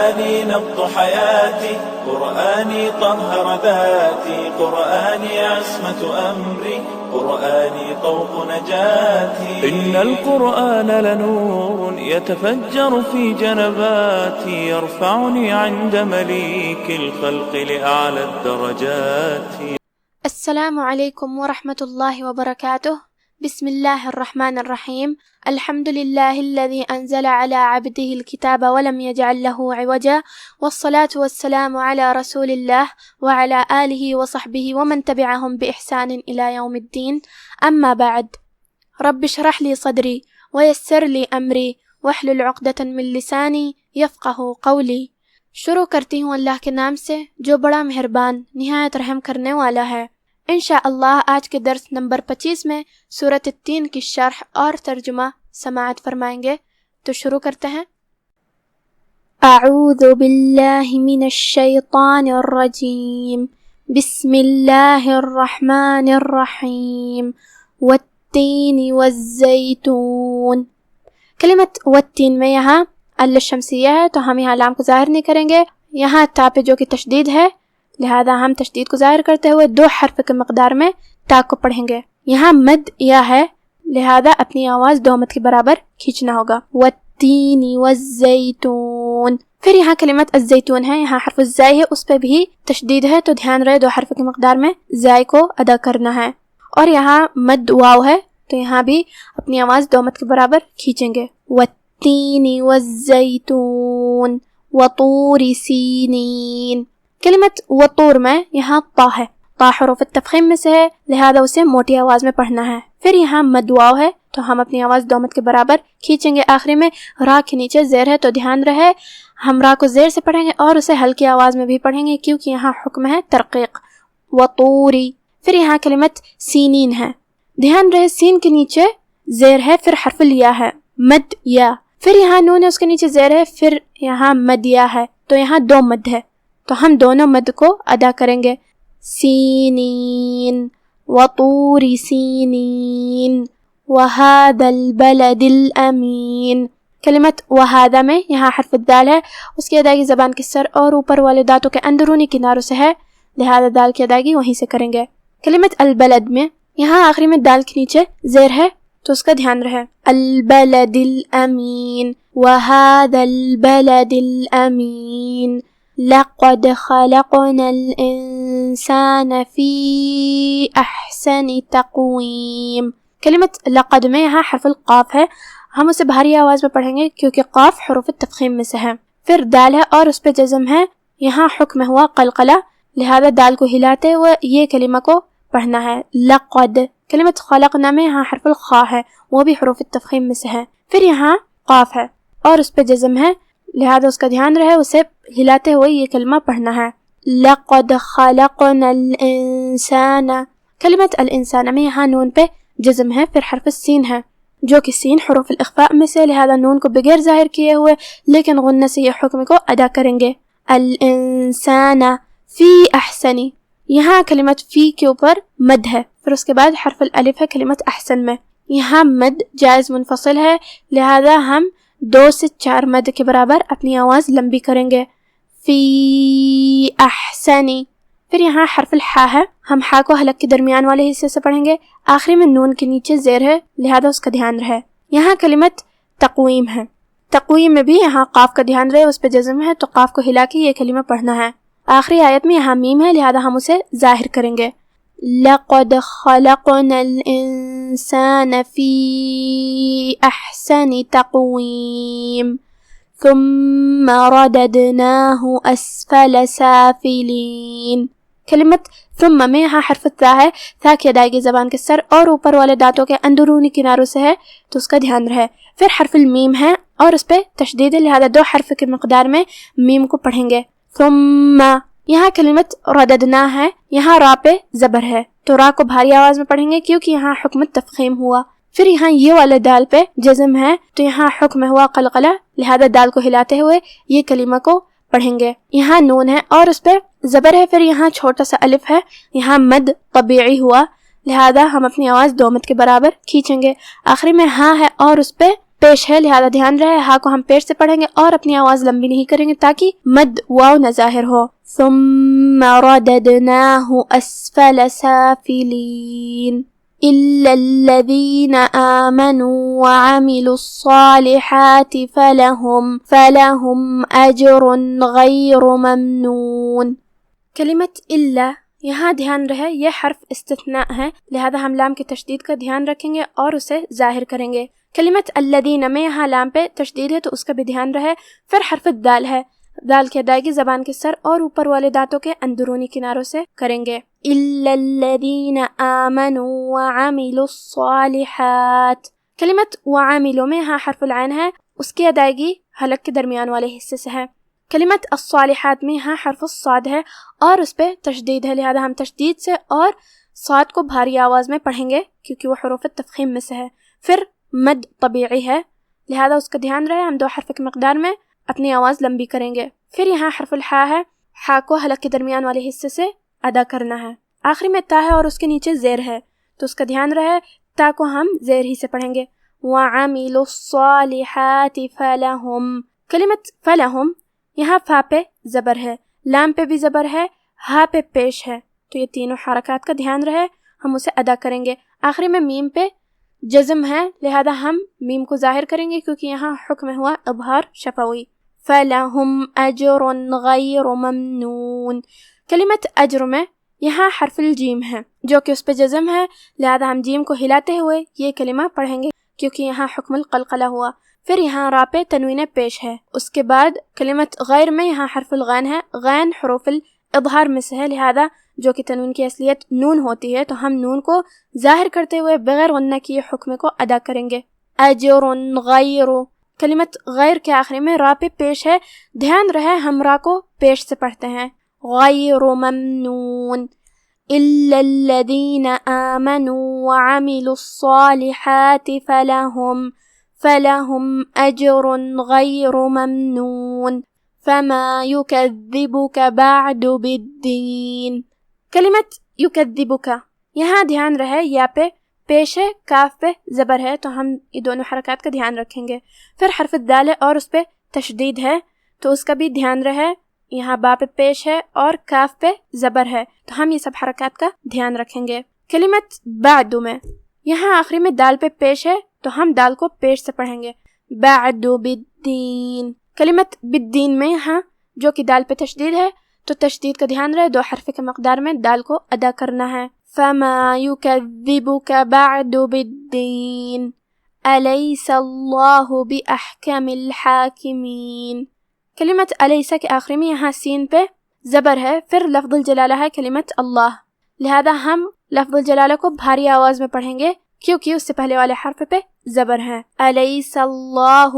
قرآني نبض حياتي، قرآني طهر ذاتي، قرآني عصمة أمري، قرآني طوق نجاتي. إن القرآن لنور يتفجر في جنباتي، يرفعني عند مليك الخلق لأعلى الدرجات. السلام علیکم ورحمۃ اللہ وبرکاتہ. بسم اللہ الرحمن الرحیم. الحمد للہ الذی انزل علی عبده الكتاب ولم يجعل له عوجا، والصلاة والسلام علی رسول اللہ وعلى آلہ وصحبہ ومن تبعهم بإحسان إلى يوم الدین. اما بعد، رب اشرح لی صدری ویسر لی امری واحلل عقدۃ من لسانی یفقہوا قولی. شروع کرتی ہوں اللہ کے نام سے جو بڑا مہربان نہایت رحم کرنے والا ہے. انشاءاللہ آج کے درس نمبر 25 میں سورۃ التین کی شرح اور ترجمہ سماعت فرمائیں گے. تو شروع کرتے ہیں. اعوذ باللہ من الشیطان الرجیم، بسم اللہ الرحمن الرحیم. والتین والزیتون. کلمت والتین میں یہاں ال شمسیہ ہے تو ہم یہاں لام کو ظاہر نہیں کریں گے. یہاں تا پہ جو کہ تشدید ہے، لہذا ہم تشدید کو ظاہر کرتے ہوئے 2 حرف کے مقدار میں تا کو پڑھیں گے. یہاں مد یا ہے، لہذا اپنی آواز 2 مد کے برابر کھینچنا ہوگا. والتین والزیتون. پھر یہاں کلمت الزیتون ہے، یہاں حرف الزائی ہے، اس پہ بھی تشدید ہے تو دھیان رہے 2 حرف کے مقدار میں زائی کو ادا کرنا ہے. اور یہاں مد واو ہے تو یہاں بھی اپنی آواز 2 مد کے برابر کھینچیں گے. والتین والزیتون وطور سینین. کلمت وطور میں یہاں طا ہے، طا حروف التفخیم میں سے ہے، لہذا اسے موٹی آواز میں پڑھنا ہے. پھر یہاں مد واو ہے تو ہم اپنی آواز 2 مد کے برابر کھینچیں گے. آخری میں را کے نیچے زیر ہے تو دھیان رہے ہم را کو زیر سے پڑھیں گے اور اسے ہلکی آواز میں بھی پڑھیں گے کیونکہ یہاں حکم ہے ترقیق. وطوری. پھر یہاں کلمت سینین ہے، دھیان رہے سین کے نیچے زیر ہے، پھر حرف الیا ہے، مد یا. پھر یہاں نون ہے، اس کے نیچے زیر ہے، پھر یہاں مد یا ہے تو یہاں 2 مد ہے تو ہم دونوں مد کو ادا کریں گے. سینین وطور سینین وہذا البلد الامین. کلمت وہذا میں یہاں حرف الدال ہے، اس کی ادائیگی زبان کے سر اور اوپر والے دانتوں کے اندرونی کناروں سے ہے، لہذا دال کی ادائیگی وہیں سے کریں گے. کلمت البلد میں یہاں آخری میں دال کے نیچے زیر ہے تو اس کا دھیان رہے. البلد الامین وہذا البلد الامین لقد خلقنا الانسان فی احسن تقویم. کلمت لقد میں یہاں حرف القاف ہے، ہم اسے بھاری آواز میں پڑھیں گے کیونکہ قاف حروف التفخیم میں سے ہے. پھر دال ہے اور اس پہ جزم ہے، یہاں حکم ہوا قلقلہ، لہذا دال کو ہلاتے ہوئے یہ کلمہ کو پڑھنا ہے. لقد. کلمت خلقنا میں یہاں حرف الخاء ہے، وہ بھی حروف التفخیم میں سے ہے. پھر یہاں قاف ہے اور اس پہ جزم ہے، لہذا اس کا دھیان رہے اسے ہلاتے ہوئے یہ کلمہ پڑھنا ہے. لقد خلقنا الانسان. کلمت الانسان میں یہاں نون پہ جزم ہے، پھر حرف السین ہے جو کہ سین حروف الاخفاء میں سے، لہذا نون کو بغیر ظاہر کیے ہوئے لیکن غنہ سے یہ حکم کو ادا کریں گے. الانسان فی احسن. یہاں کلمت فی کے اوپر مد ہے، پھر اس کے بعد حرف الالف ہے کلمت احسن میں. یہاں مد جائز منفصل ہے، لہذا ہم 2 سے 4 مد کے برابر اپنی آواز لمبی کریں گے. فی احسنی. پھر یہاں حرف الحا ہے، ہم حا کو حلق کے درمیان والے حصے سے پڑھیں گے، آخری میں نون کے نیچے زیر ہے، لہذا اس کا دھیان رہے. یہاں کلمت تقویم ہے، تقویم میں بھی یہاں قاف کا دھیان رہے، اس پہ جزم ہے تو قاف کو ہلا کے یہ کلمہ پڑھنا ہے. آخری آیت میں یہاں میم ہے، لہذا ہم اسے ظاہر کریں گے. لقد خلقنا الانسان فی احسن تقویم ثم رددناہ اسفل سافلین. کلمت ثم میں یہاں حرف الثا ہے، ثا کی ادائیگی زبان کے سر اور اوپر والے دانتوں کے اندرونی کناروں سے ہے تو اس کا دھیان رہے. پھر حرف المیم ہے اور اس پہ تشدید ہے، لہذا 2 حرف کے مقدار میں میم کو پڑھیں گے. ثم. یہاں کلمت رددنا ہے، یہاں را پہ زبر ہے تو را کو بھاری آواز میں پڑھیں گے کیونکہ یہاں حکم تفخیم ہوا. پھر یہاں یہ والے دال پہ جزم ہے تو یہاں حکم ہوا قلقلہ، لہذا دال کو ہلاتے ہوئے یہ کلمہ کو پڑھیں گے. یہاں نون ہے اور اس پہ زبر ہے، پھر یہاں چھوٹا سا الف ہے، یہاں مد طبیعی ہوا، لہذا ہم اپنی آواز 2 مد کے برابر کھینچیں گے. آخری میں ہاں ہے اور اس پہ پیش ہے لہذا دھیان رہے ہا کو ہم پیش سے پڑھیں گے اور اپنی آواز لمبی نہیں کریں گے تاکہ مد واو نہ ظاہر ہو. ثم رددناه اسفل سافلين إلا الذين آمنوا وعملوا الصالحات فلهم أجر غير ممنون. کلمت الا یہاں دھیان رہے یہ حرف استثناء ہے لہذا ہم لام کی تشدید کا دھیان رکھیں گے اور اسے ظاہر کریں گے. کلمت الذین میں یہاں لام پہ تشدید ہے تو اس کا بھی دھیان رہے. پھر حرف دال ہے، دال کی ادائیگی زبان کے سر اور اوپر والے دانتوں کے اندرونی کناروں سے کریں گے. الا الذین آمنوا وعملوا الصالحات. کلمت وعملوا میں یہاں حرف العین ہے، اس کی ادائیگی حلق کے درمیان والے حصے سے ہے. کلمت الصالحات میں یہاں حرف الصاد ہے اور اس پہ تشدید ہے لہذا ہم تشدید سے اور صاد کو بھاری آواز میں پڑھیں گے کیونکہ وہ حروف تفخیم میں سے ہے. پھر مد طبیعی ہے لہذا اس کا دھیان رہے ہم 2 حرف کی مقدار میں اپنی آواز لمبی کریں گے. پھر یہاں حرف الحا ہے، حا کو حلق کے درمیان والے حصے سے ادا کرنا ہے. آخری میں تا ہے اور اس کے نیچے زیر ہے تو اس کا دھیان رہے تا کو ہم زیر ہی سے پڑھیں گے. وَعَمِلُوا الصَّالِحَاتِ فَلَهُمْ. کلمت فَلَهُمْ یہاں فا پہ زبر ہے، لام پہ بھی زبر ہے، ہا پہ پیش ہے تو یہ تینوں حرکات کا دھیان رہے ہم اسے ادا کریں گے. آخری میں میم پہ جزم ہے لہذا ہم میم کو ظاہر کریں گے کیونکہ یہاں حکم ہوا اظہار شفوی. فَلَهُمْ أَجْرٌ غَيْرُ مَمْنُونَ. کلمت اجر میں یہاں حرف الجیم ہے جو کہ اس پہ جزم ہے لہذا ہم جیم کو ہلاتے ہوئے یہ کلمہ پڑھیں گے کیونکہ یہاں حکم القلقلہ ہوا. پھر یہاں را پہ تنوین پیش ہے. اس کے بعد کلمت غیر میں یہاں حرف الغین ہے، غین حروف الاظہار میں سے ہے لہذا جو کہ تنوین کی اصلیت نون ہوتی ہے تو ہم نون کو ظاہر کرتے ہوئے بغیر غنہ کی حکم کو ادا کریں گے. اجر غیر. کلمت غیر کے آخری میں را پہ پیش ہے، دھیان رہے ہم را کو پیش سے پڑھتے ہیں. غیر ممنون. الا الذین آمنوا وعملوا الصالحات فلهم أجر غير ممنون فما يكذبك بعد بالدين. کلمت یکذبک یہاں دھیان رہے یا پہ پیش ہے، کاف پہ زبر ہے تو ہم یہ دونوں حرکات کا دھیان رکھیں گے. پھر حرف الدال ہے اور اس پہ تشدید ہے تو اس کا بھی دھیان رہے. یہاں با پہ پیش ہے اور کاف پہ زبر ہے تو ہم یہ سب حرکات کا دھیان رکھیں گے. کلمت بعد میں یہاں آخری میں دال پہ پیش ہے تو ہم دال کو پیش سے پڑھیں گے. بعد بالدین. کلمت بالدین میں یہاں جو کہ دال پہ تشدید ہے تو تشدید کا دھیان رہے 2 حرف کے مقدار میں دال کو ادا کرنا ہے. فما يكذبك بعد بالدین أليس الله بأحكم الحاکمین. کلمت الیس کے آخری میں یہاں سین پہ زبر ہے، پھر لفظ الجلالہ ہے کلمت اللہ لہذا ہم لفظ الجلالہ کو بھاری آواز میں پڑھیں گے کیونکہ اس سے پہلے والے حرف پہ زبر ہے. الیس اللہ.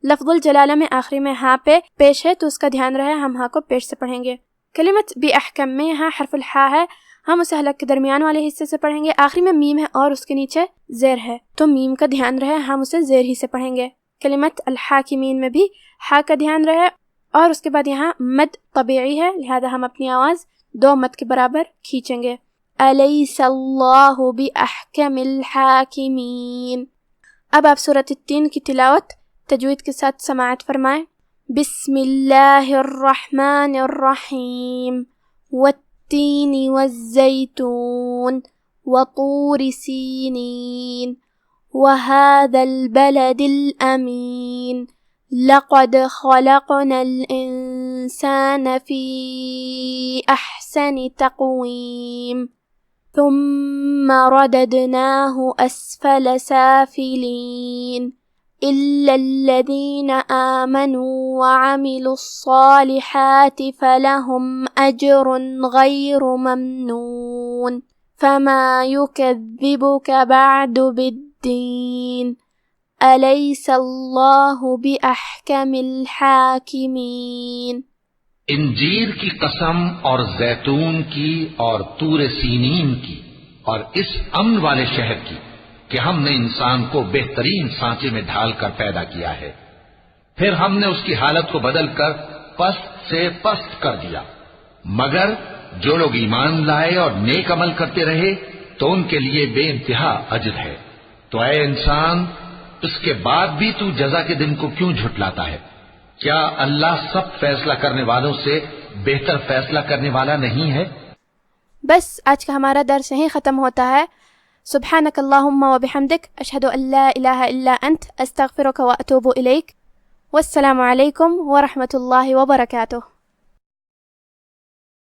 لفظ الجلالہ میں آخری میں ہاں پہ پیش ہے تو اس کا دھیان رہے ہم ہاں کو پیش سے پڑھیں گے. کلمت بأحکم میں یہاں حرف الحا ہے، ہم اسے حلق کے درمیان والے حصے سے پڑھیں گے. آخری میں میم ہے اور اس کے نیچے زیر ہے تو میم کا دھیان رہے ہم اسے زیر ہی سے پڑھیں گے. کلمت الحاکمین میں بھی ہا کا دھیان رہے اور اس کے بعد یہاں مد طبیعی ہے لہذا ہم اپنی آواز 2 مد کے برابر کھینچیں گے. الیس اللہ بأحکم الحاکمین. اب آپ سورۃ التین کی تلاوت تجوید کے ساتھ سماعت فرمائیں. بسم اللہ الرحمن الرحیم. والتین والزیتون وطور سینین وهذا البلد الأمین. لقد خلقنا الإنسان في أحسن تقويم ثم رددناه أسفل سافلين إلا الذين آمنوا وعملوا الصالحات فلهم أجر غير ممنون فما يكذبك بعد بالدين أليس الله بأحكم الحاكمين. انجیر کی قسم اور زیتون کی اور طور سینین کی اور اس امن والے شہر کی کہ ہم نے انسان کو بہترین سانچے میں ڈھال کر پیدا کیا ہے، پھر ہم نے اس کی حالت کو بدل کر پست سے پست کر دیا، مگر جو لوگ ایمان لائے اور نیک عمل کرتے رہے تو ان کے لیے بے انتہا اجر ہے. تو اے انسان اس کے بعد بھی تو جزا کے دن کو کیوں جھٹلاتا ہے؟ کیا اللہ سب فیصلہ کرنے والوں سے بہتر فیصلہ کرنے والا نہیں ہے؟ بس آج کا ہمارا درس یہیں ختم ہوتا ہے. سبحانک اللہم و بحمدک، اشہد ان لا الہ الا انت، استغفرک و اتوب الیک. والسلام علیکم ورحمۃ اللہ وبرکاتہ.